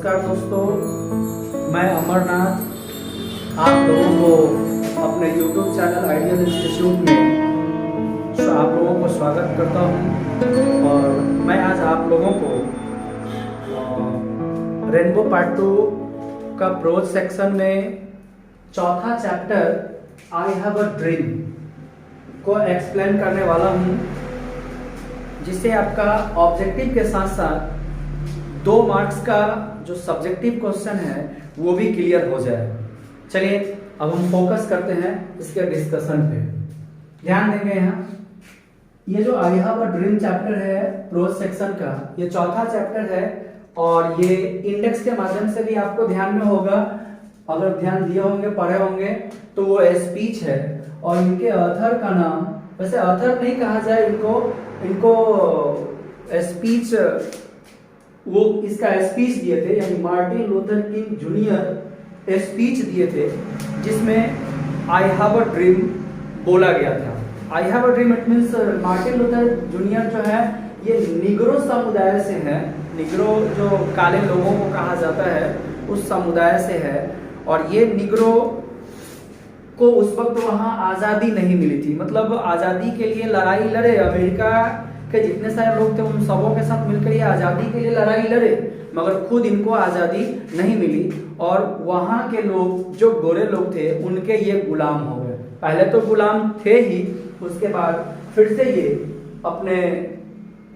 नमस्कार दोस्तों, मैं अमरनाथ आप लोगों को अपने YouTube चैनल आइडियल इंस्टीट्यूट में आप लोगों को स्वागत करता हूं। और मैं आज आप लोगों को रेनबो पार्ट 2 का प्रोज सेक्शन में चौथा chapter I have a dream को एक्सप्लेन करने वाला हूं, जिससे आपका ऑब्जेक्टिव के साथ साथ 2 मार्क्स का जो सब्जेक्टिव क्वेश्चन है वो भी क्लियर हो जाए। चलिए अब हम फोकस करते हैं इसके डिस्कशन पे। ध्यान देंगे यहाँ ये जो आई हैव अ ड्रीम चैप्टर है प्रोज सेक्शन का, ये चौथा चैप्टर है और ये इंडेक्स के माध्यम से भी आपको ध्यान में होगा, अगर ध्यान दिए होंगे पढ़े होंगे तो वो स्पीच है। और इनके ऑथर का नाम, वैसे ऑथर नहीं कहा जाए इनको स्पीच, वो इसका स्पीच दिए थे, यानी Martin Luther King junior speech दिए थे जिसमें आई हैव अ ड्रीम बोला गया था। आई have a dream it means Martin Luther junior जो है ये निग्रो समुदाय से है, निग्रो जो काले लोगों को कहा जाता है उस समुदाय से है। और ये निग्रो को उस वक्त वहाँ आज़ादी नहीं मिली थी, मतलब आज़ादी के लिए लड़ाई लड़े, अमेरिका के जितने सारे लोग थे उन सबों के साथ मिलकर ये आज़ादी के लिए लड़ाई लड़े, मगर खुद इनको आज़ादी नहीं मिली। और वहाँ के लोग जो गोरे लोग थे उनके ये गुलाम हो गए। पहले तो गुलाम थे ही, उसके बाद फिर से ये अपने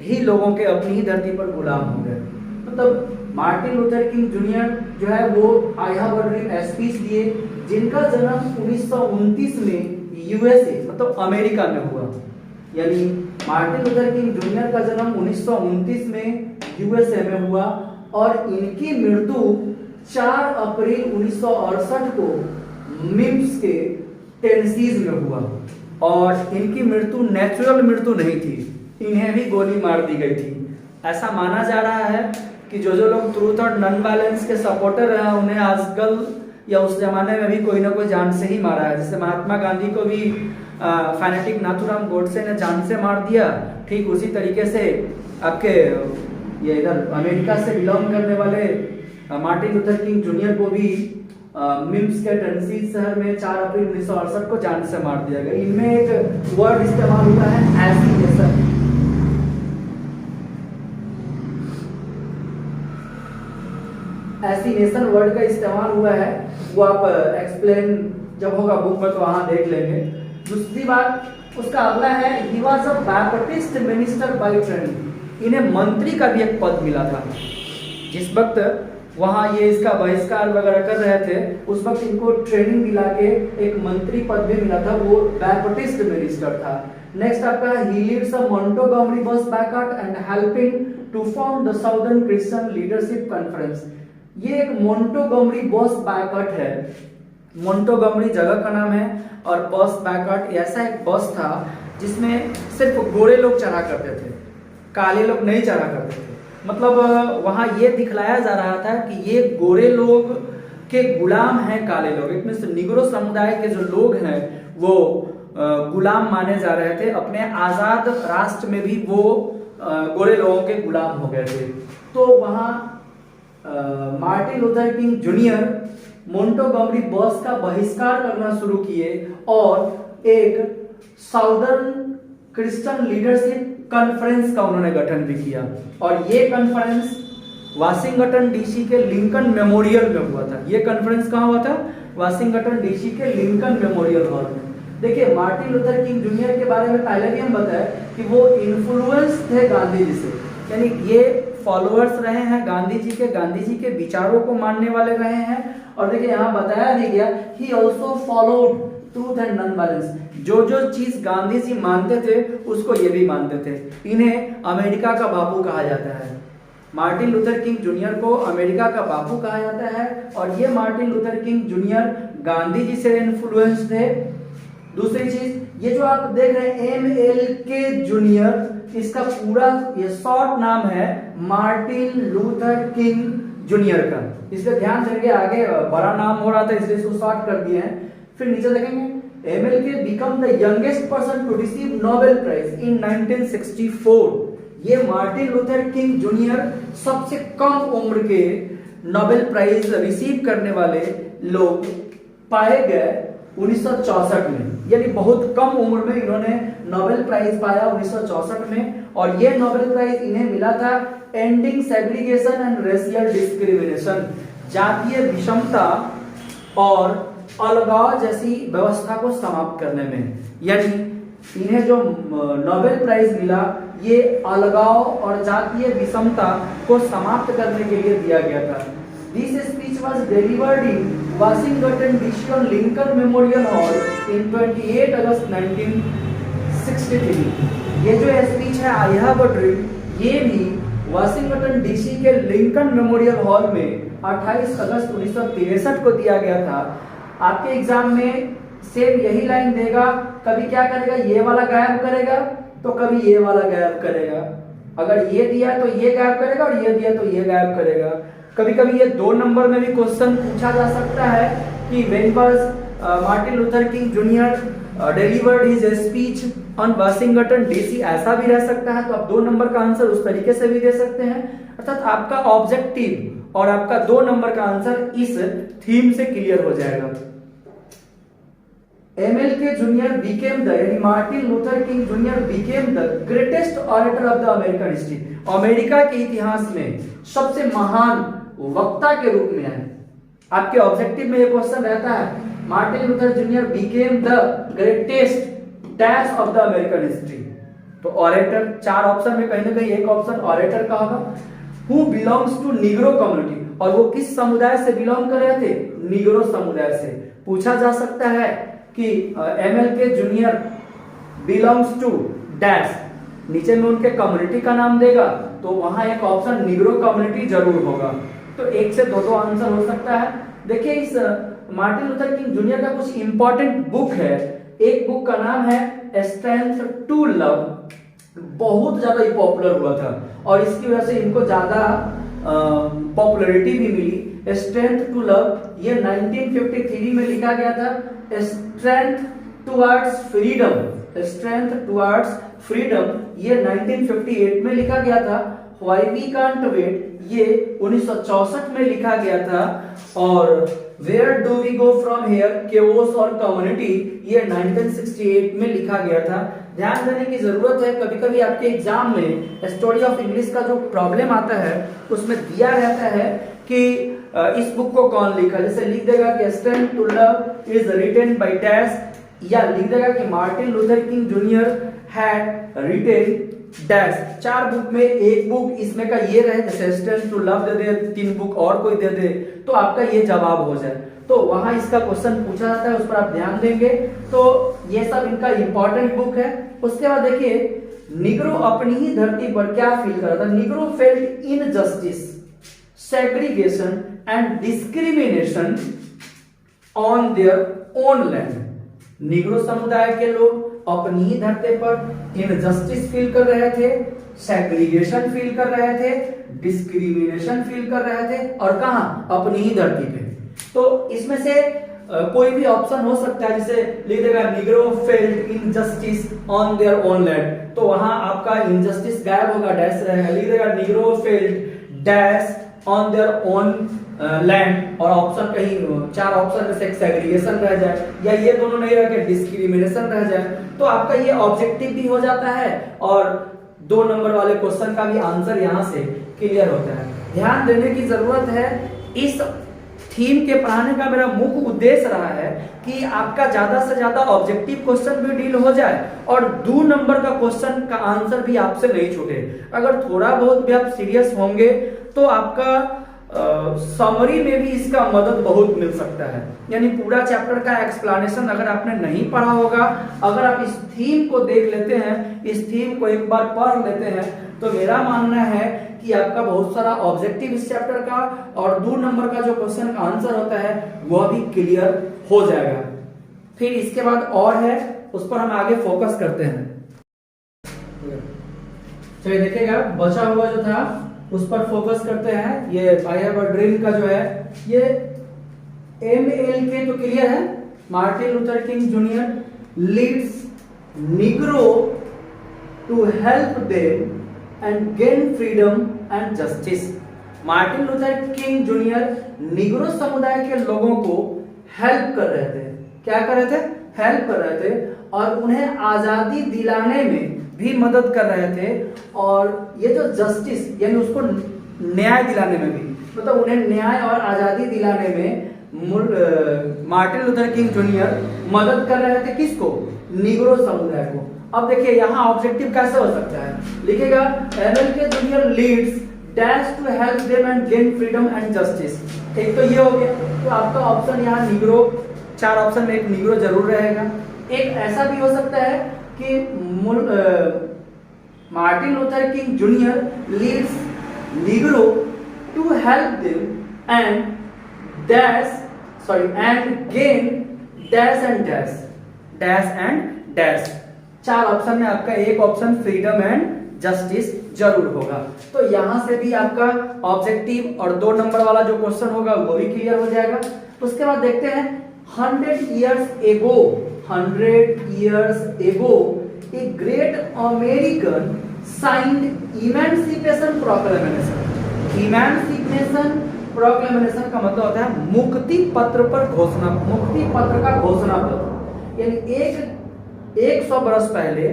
ही लोगों के अपनी ही धरती पर गुलाम हो गए। मतलब मार्टिन लूथर किंग जूनियर जो है वो आई हैव अ ड्रीम स्पीच दिए, जिनका जन्म 1929 में यूएसए मतलब अमेरिका में हुआ। यानी मार्टिन लूथर किंग जूनियर का जन्म 1929 में यूएसए में हुआ और इनकी मृत्यु 4 अप्रैल 1968 को मिम्स के टेनेसी में हुआ। और इनकी मृत्यु नेचुरल मृत्यु नहीं थी, इन्हें भी गोली मार दी गई थी। ऐसा माना जा रहा है कि जो लोग ट्रूथ और नॉन वायलेंस के सपोर्टर हैं उन्हें आजकल या उस जमाने में भी कोई ना कोई जान से ही मारा है। जैसे महात्मा गांधी को भी फैनेटिक नाथूराम गोडसे ने जान से मार दिया, ठीक उसी तरीके से आपके ये इधर अमेरिका से बिलोंग करने वाले मार्टिन लूथर किंग जूनियर को भी मिम्स के टेनेसी शहर में 4 अप्रैल 1968 को जान से मार दिया गया। इनमें एक वर्ड इस्तेमाल हुआ है एसिनेशन। एसिनेशन वर्ड का इस्तेमाल हुआ है, वो आप एक्सप्लेन जब होगा बुक में तो वहां देख लेंगे। दूसरी बात उसका अगला है he was a Baptist minister by training. इन्हें मंत्री का भी एक पद मिला था। जिस वक्त वहां ये इसका बहिष्कार वगैरह कर रहे थे उस वक्त इनको ट्रेनिंग दिला के एक मंत्री पद भी मिला था, वो बैप्टिस्ट मिनिस्टर था। नेक्स्ट आपका ही Leeds a Montgomery bus boycott and helping to form the Southern Christian Leadership Conference. ये एक मोंटोगोमरी बस बैकआउट है, मोंटोगोमरी जगह का नाम है और बस बैकआउट ऐसा एक बस था जिसमें सिर्फ गोरे लोग चढ़ा करते थे, काले लोग नहीं चढ़ा करते थे। मतलब वहां ये दिखलाया जा रहा था कि ये गोरे लोग के गुलाम हैं काले लोग। इट मींस निग्रो समुदाय के जो लोग हैं वो गुलाम माने जा रहे थे। अपने आजाद राष्ट्र में भी वो गोरे लोगों के गुलाम हो गए थे। तो वहां मार्टिन लूथर किंग जूनियर मोंटोगोमरी बस का बहिष्कार करना शुरू किए और एक साउदर्न क्रिश्चियन लीडरशिप कॉन्फ्रेंस का उन्होंने गठन भी किया। और ये कॉन्फ्रेंस वाशिंगटन डीसी के लिंकन मेमोरियल में हुआ था। ये कॉन्फ्रेंस कहाँ हुआ था? वाशिंगटन डीसी के लिंकन मेमोरियल हॉल में। देखिए मार्टिन लूथर किंग जूनियर के बारे में पहले भी हम बताए कि वो इन्फ्लुएंस थे गांधी जी से, यानी ये फॉलोअर्स रहे हैं गांधी जी के विचारों को मानने वाले रहे हैं। और देखिए यहाँ बताया भी गया he also followed truth and non violence. जो चीज गांधी जी मानते थे उसको ये भी मानते थे। इन्हें अमेरिका का बापू कहा जाता है। मार्टिन लूथर किंग जूनियर को अमेरिका का बापू कहा जाता है। और ये Martin Luther King junior Gandhi ji से इन्फ्लुएंस थे। दूसरी चीज ये जो आप देख रहे हैं MLK जूनियर, इसका पूरा ये शॉर्ट नाम है मार्टिन लूथर किंग जूनियर का। इसका ध्यान देंगे, आगे बड़ा नाम हो रहा था इसलिए इसको शॉर्ट कर दिए हैं। फिर नीचे देखेंगे MLK become the youngest person to receive Nobel Prize in 1964। ये मार्टिन लूथर किंग जूनियर सबसे कम उम्र के नोबेल प्राइज रिसीव करने वाले लोग पाए गए 1964 में, यानी बहुत कम उम्र में इन्होंने नोबेल प्राइज पाया 1964 में। और ये नोबेल प्राइज इन्हें मिला था ending segregation and racial discrimination, जातीय विषमता और अलगाव जैसी व्यवस्था को समाप्त करने में। यानी इन्हें जो नोबेल प्राइज मिला ये अलगाव और जातीय विषमता को समाप्त करने के लिए दिया गया था। This speech was delivered in Washington DC on Lincoln Memorial Hall in 28 अगस्त 1963। ये जो स्पीच है आई हैव अ ड्रीम, ये भी वाशिंगटन डीसी के लिंकन मेमोरियल हॉल में 28 अगस्त 1963 को दिया गया था। आपके एग्जाम में सेम यही लाइन देगा, कभी क्या करेगा, ये वाला गायब करेगा तो कभी ये वाला गायब करेगा। अगर ये दिया तो ये गायब करेगा और ये दिया तो ये गायब करेगा। कभी कभी ये 2 नंबर में भी क्वेश्चन पूछा जा सकता है कि when was Martin Luther King junior delivered his speech on Washington DC, ऐसा भी रह सकता है। तो आप 2 नंबर का आंसर उस तरीके से भी दे सकते हैं। अर्थात आपका ऑब्जेक्टिव और आपका 2 नंबर का आंसर इस थीम से क्लियर हो जाएगा। MLK जूनियर बिकेम द, यानी Martin Luther King junior became the greatest orator of the American history, America के इतिहास में सबसे महान वक्ता के रूप में है। आपके ऑब्जेक्टिव में ये क्वेश्चन रहता है Martin Luther junior became the greatest dash of the American history. तो ऑरेटर 4 ऑप्शन में कहीं ना कहीं एक ऑप्शन ऑरेटर का होगा। Who belongs to Negro community, और वो किस समुदाय से बिलोंग कर रहे थे, निग्रो समुदाय से। पूछा जा सकता है कि MLK junior belongs to dash, नीचे में उनके कम्युनिटी का नाम देगा तो वहां एक ऑप्शन निग्रो कम्युनिटी जरूर होगा। तो 1 से 2 आंसर हो सकता है। देखिए इस मार्टिन लूथर किंग जूनियर का कुछ इंपॉर्टेंट बुक है। एक बुक का नाम है स्ट्रेंथ टू लव, बहुत ज्यादा ही पॉपुलर हुआ था और इसकी वजह से इनको ज्यादा पॉपुलैरिटी भी मिली। स्ट्रेंथ टू लव ये 1953 में लिखा गया था। Strength towards freedom, strength towards freedom ये 1958 में लिखा गया था। व्हाई वी कांट वेट ये 1964 में लिखा गया था। और where do we go from here, chaos और कम्युनिटी ये 1968 में लिखा गया था। ध्यान देने की जरूरत है, कभी कभी आपके एग्जाम में स्टोरी ऑफ इंग्लिश का जो प्रॉब्लम आता है उसमें दिया रहता है कि इस बुक को कौन लिखा, जैसे लिख देगा कि strength to love is written by dash, या लिख देगा कि Martin Luther King junior had written dash. 4 book में एक बुक इसमें का ये रहे, जैसे स्ट्रेंथ टू लव दे दे, 3 बुक और कोई दे दे तो आपका ये जवाब हो जाए। तो वहां इसका क्वेश्चन पूछा जाता है, उस पर आप ध्यान देंगे। तो ये सब इनका इंपॉर्टेंट बुक है। उसके बाद देखिए निग्रो अपनी ही धरती पर क्या फील कर रहा था। Negro felt injustice, segregation and discrimination on their own land. Negro समुदाय के लोग अपनी ही धरती पर इनजस्टिस फील कर रहे थे, सेग्रीगेशन फील कर रहे थे, डिस्क्रिमिनेशन फील कर रहे थे, और कहां, अपनी ही धरती पे। तो इसमें से कोई भी ऑप्शन हो सकता है, जैसे लिख देगा Negro felt injustice on their own land, तो वहां आपका इनजस्टिस गायब होगा, डैश रहेगा। लिख देगा Negro felt dash on their own land, और ऑप्शन कहीं 4 ऑप्शन में से एक सेग्रीगेशन रह जाए, या ये दोनों नहीं रह के डिस्क्रिमिनेशन रह जाए, तो आपका ये ऑब्जेक्टिव भी हो जाता है और 2 नंबर वाले क्वेश्चन का भी आंसर यहां से क्लियर होता है। ध्यान देने की जरूरत है, इस थीम के पढ़ाने का मेरा मुख्य उद्देश्य रहा है कि आपका ज्यादा से ज्यादा ऑब्जेक्टिव क्वेश्चन भी डील हो जाए और 2 नंबर का क्वेश्चन का आंसर भी आपसे नहीं छूटे। अगर थोड़ा बहुत भी आप सीरियस होंगे तो आपका समरी में भी इसका मदद बहुत मिल सकता है। यानी पूरा चैप्टर का एक्सप्लेनेशन अगर आपने नहीं पढ़ा होगा, अगर आप इस थीम को देख लेते हैं, इस थीम को एक बार पढ़ लेते हैं, तो मेरा मानना है कि आपका बहुत सारा ऑब्जेक्टिव इस चैप्टर का और 2 नंबर का जो क्वेश्चन का आंसर होता है वह भी क्लियर हो जाएगा। फिर इसके बाद और है, उस पर हम आगे फोकस करते हैं। चलिए देखिएगा, बचा हुआ जो था उस पर फोकस करते हैं। ये आई हैव अ ड्रीम का जो है ये MLK तो क्लियर है, Martin Luther King junior leads Negro to help them and gain freedom and justice. Martin Luther King junior Negro समुदाय के लोगों को हेल्प कर रहे थे। क्या कर रहे थे? हेल्प कर रहे थे और उन्हें आजादी दिलाने में भी मदद कर रहे थे। और ये जो जस्टिस यानी उसको न्याय दिलाने में भी, मतलब उन्हें न्याय और आजादी दिलाने में मार्टिन लूथर किंग जूनियर मदद कर रहे थे। किसको? निग्रो समुदाय को। अब देखिए यहाँ ऑब्जेक्टिव कैसे हो सकता है, लिखेगा MLK junior leads dash to help them and gain freedom and justice. एक तो ये हो गया, तो आपका ऑप्शन यहाँ निग्रो, 4 ऑप्शन में एक निग्रो जरूर रहेगा। एक ऐसा भी हो सकता है कि Martin Luther King junior leads Negro to help them and gain dash and dash. 4 option में आपका एक ऑप्शन फ्रीडम एंड जस्टिस जरूर होगा। तो यहां से भी आपका ऑब्जेक्टिव और 2 नंबर वाला जो क्वेश्चन होगा वो भी क्लियर हो जाएगा। उसके बाद देखते हैं 100 years ago a great American signed Emancipation Proclamation का मतलब होता है मुक्ति पत्र का घोषणा पत्र। यानी 100 बरस पहले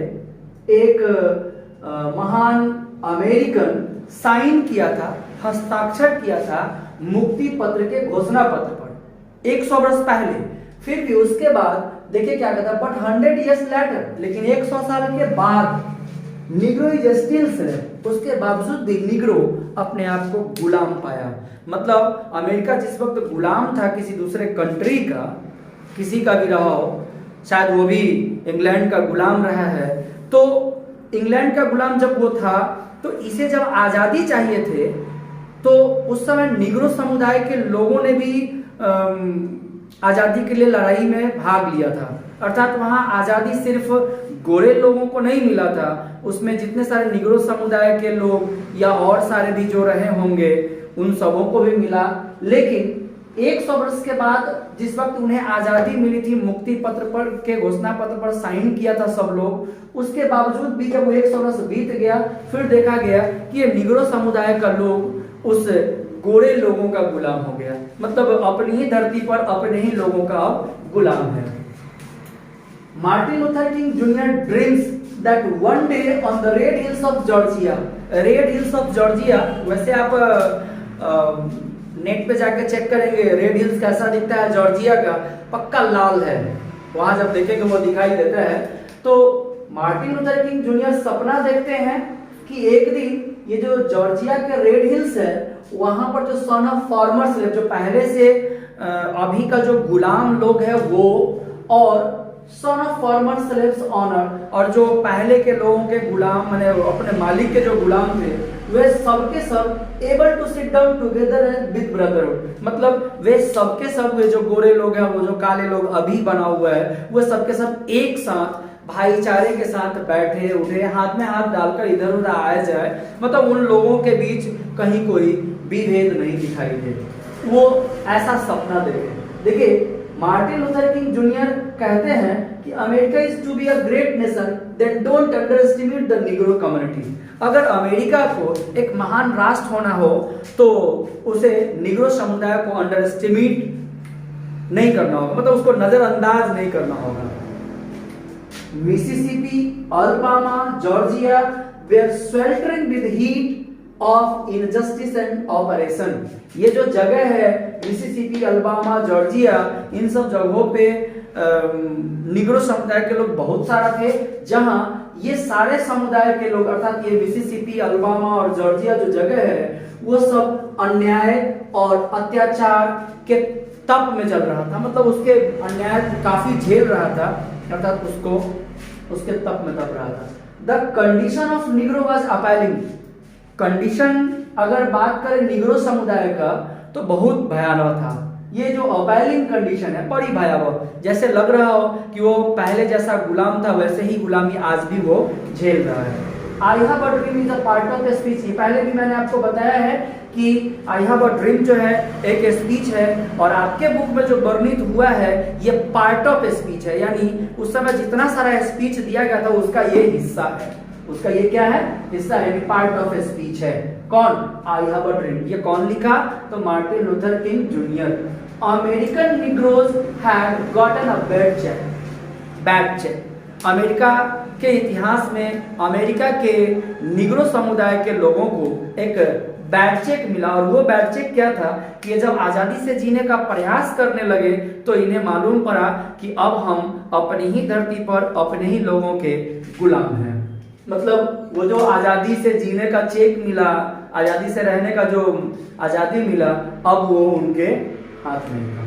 एक महान अमेरिकन साइन किया था, हस्ताक्षर किया था मुक्ति पत्र के घोषणा पत्र पर 100 बरस पहले। फिर भी उसके बाद देखिए क्या कहता है, बट 100 years later, लेकिन 100 साल के बाद निग्रो इज स्टिल स्लेव, उसके बावजूद भी निग्रो अपने आप को गुलाम पाया। मतलब अमेरिका जिस वक्त गुलाम था किसी दूसरे कंट्री का, किसी का भी रहा हो, शायद वो भी इंग्लैंड का गुलाम रहा है, तो इंग्लैंड का गुलाम जब वो था तो इसे जब आजादी चाहिए थे तो उस समय निग्रो समुदाय के लोगों ने भी आजादी के लिए लड़ाई में भाग लिया था। अर्थात वहां आजादी सिर्फ गोरे लोगों को नहीं मिला था, उसमें जितने सारे निग्रो समुदाय के लोग या और सारे भी जो रहे होंगे उन सबों को भी मिला। लेकिन 100 वर्ष के बाद जिस वक्त उन्हें आजादी मिली थी, मुक्ति पत्र पर के घोषणा पत्र पर साइन किया था सब लोग, उसके बावजूद भी जब वो 100 वर्ष बीत गया फिर देखा गया कि ये निग्रो समुदाय का लोग उस गोरे लोगों का गुलाम हो गया। मतलब अपनी ही धरती पर अपने ही लोगों का अब गुलाम है। Martin Luther King junior dreams that one day on the red hills of Georgia. Red hills of Georgia, वैसे आप नेट पे जाके चेक करेंगे रेड हिल्स कैसा दिखता है जॉर्जिया का, पक्का लाल है, वहां जब देखेंगे वो दिखाई देता है। तो मार्टिन लूथर किंग जूनियर सपना देखते हैं कि एक दिन ये जो जॉर्जिया के रेड हिल्स है वहां पर जो सन ऑफ फार्मर्स, जो पहले से अभी का जो गुलाम लोग है वो, और son of former slaves owner, और जो पहले के लोगों के गुलाम माने अपने मालिक के जो गुलाम थे वे सबके सब able to sit down together with brotherhood. मतलब वे सबके सब वे जो गोरे लोग हैं, वो जो काले लोग अभी बना हुआ है, वो सबके सब एक साथ भाईचारे के साथ बैठे उठे, हाथ में हाथ डालकर इधर उधर आया जाए। मतलब उन लोगों के बीच कहीं कोई विभेद नहीं दिखाई दे, वो ऐसा सपना देखे। देखिए मार्टिन लूथर किंग जूनियर कहते हैं कि America is to be a great nation, then don't underestimate the Negro community. अगर अमेरिका को एक महान राष्ट्र होना हो तो उसे निग्रो समुदाय को अंडरएस्टिमेट नहीं करना होगा, मतलब उसको नजरअंदाज नहीं करना होगा। Mississippi, Alabama, Georgia where sweltering with heat of injustice and oppression. ये जो जगह है मिसिसिपी, अल्बामा, जॉर्जिया, इन सब जगहों पे निग्रो समुदाय के लोग बहुत सारा थे, जहां ये सारे समुदाय के लोग अर्थात ये मिसिसिपी, अल्बामा और जॉर्जिया जो जगह है वो सब अन्याय और अत्याचार के तप में चल रहा था। मतलब उसके अन्याय काफी झेल रहा था, अर्थात उसके तप में तप रहा था। The condition of negro was appalling. Condition अगर बात करें निग्रो समुदाय का तो बहुत भयानक था। ये जो अपैलिंग कंडीशन है बड़ी भयावह, जैसे लग रहा हो कि वो पहले जैसा गुलाम था वैसे ही गुलामी आज भी वो झेल रहा है। आई have a dream is a part of speech. पहले भी मैंने आपको बताया है कि आई हैव अ ड्रीम जो है एक स्पीच है, और आपके बुक में जो वर्णित हुआ है ये पार्ट ऑफ स्पीच है, यानी उस समय जितना सारा स्पीच दिया गया था उसका ये हिस्सा है। उसका ये क्या है? हिस्सा है, पार्ट ऑफ स्पीच है। कौन? I have a dream. ये कौन लिखा? तो Martin Luther King Junior. American negroes had gotten a bad check. America के इतिहास में अमेरिका के निग्रो समुदाय के लोगों को एक बैड चेक मिला, और वो बैड चेक क्या था कि ये जब आजादी से जीने का प्रयास करने लगे तो इन्हें मालूम पड़ा कि अब हम अपनी ही धरती पर अपने ही लोगों के गुलाम हैं। मतलब वो जो आजादी से जीने का चेक मिला, आजादी से रहने का जो आजादी मिला, अब वो उनके हाथ में था।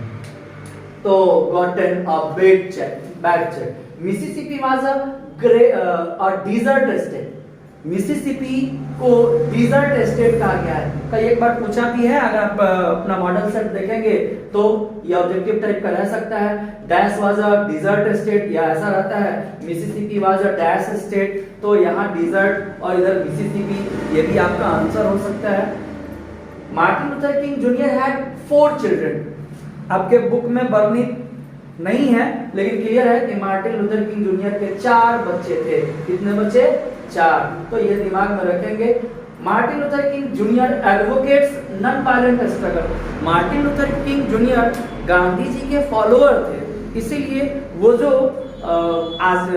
तो gotten a bad check. Mississippi was a desert state. Mississippi को डिजर्ट स्टेट कहा गया है। कई एक बार पूछा भी है, अगर आप अपना मॉडल सेट देखेंगे तो ये ऑब्जेक्टिव टाइप का रह सकता है, dash was a desert state, या ऐसा रहता है Mississippi was a dash state, तो यहाँ डिजर्ट और इधर मिसिसिपी, ये भी आपका आंसर हो सकता है। Martin Luther King junior had 4 children. आपके बुक में वर्णित नहीं है, लेकिन क्लियर है कि मार्टिन लूथर किंग जूनियर के 4 बच्चे थे। कितने बच्चे? 4। तो ये दिमाग में रखेंगे। Martin Luther King junior advocates non violent struggle. Martin Luther King junior Gandhi ji के फॉलोअर थे, इसीलिए वो जो आज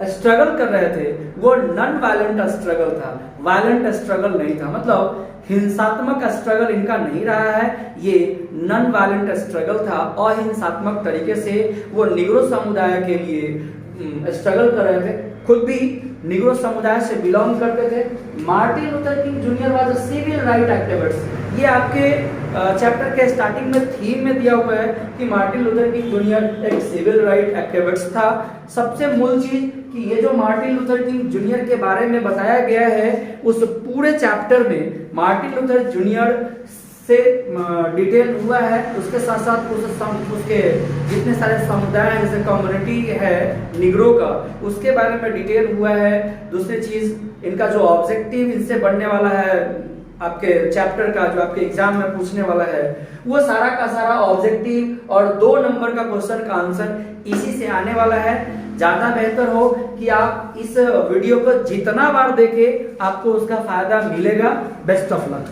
स्ट्रगल कर रहे थे वो नॉन वायलेंट स्ट्रगल था, वायलेंट स्ट्रगल नहीं था। मतलब हिंसात्मक स्ट्रगल इनका नहीं रहा है, ये नॉन वायलेंट स्ट्रगल था। अहिंसात्मक तरीके से वो निग्रो समुदाय के लिए स्ट्रगल कर रहे थे, खुद भी निग्रो समुदाय से बिलोंग करते थे। Martin Luther King Junior was a civil right activist. ये आपके चैप्टर के स्टार्टिंग में थीम में दिया हुआ है कि मार्टिन लूथर किंग जूनियर एक सिविल राइट एक्टिविस्ट था। सबसे मूल चीज कि ये जो मार्टिन लूथर किंग जूनियर के बारे में बताया गया है, उस पूरे चैप्टर में मार्टिन लूथर जूनियर से डिटेल हुआ है, उसके साथ साथ उसके जितने सारे समुदाय हैं, जैसे कम्युनिटी है निग्रो का, उसके बारे में डिटेल हुआ है। दूसरी चीज इनका जो ऑब्जेक्टिव इनसे बनने वाला है आपके चैप्टर का, जो आपके एग्जाम में पूछने वाला है, वो सारा का सारा ऑब्जेक्टिव और 2 नंबर का क्वेश्चन का आंसर इसी से आने वाला है। ज्यादा बेहतर हो कि आप इस वीडियो को जितना बार देखें आपको उसका फायदा मिलेगा। Best of luck.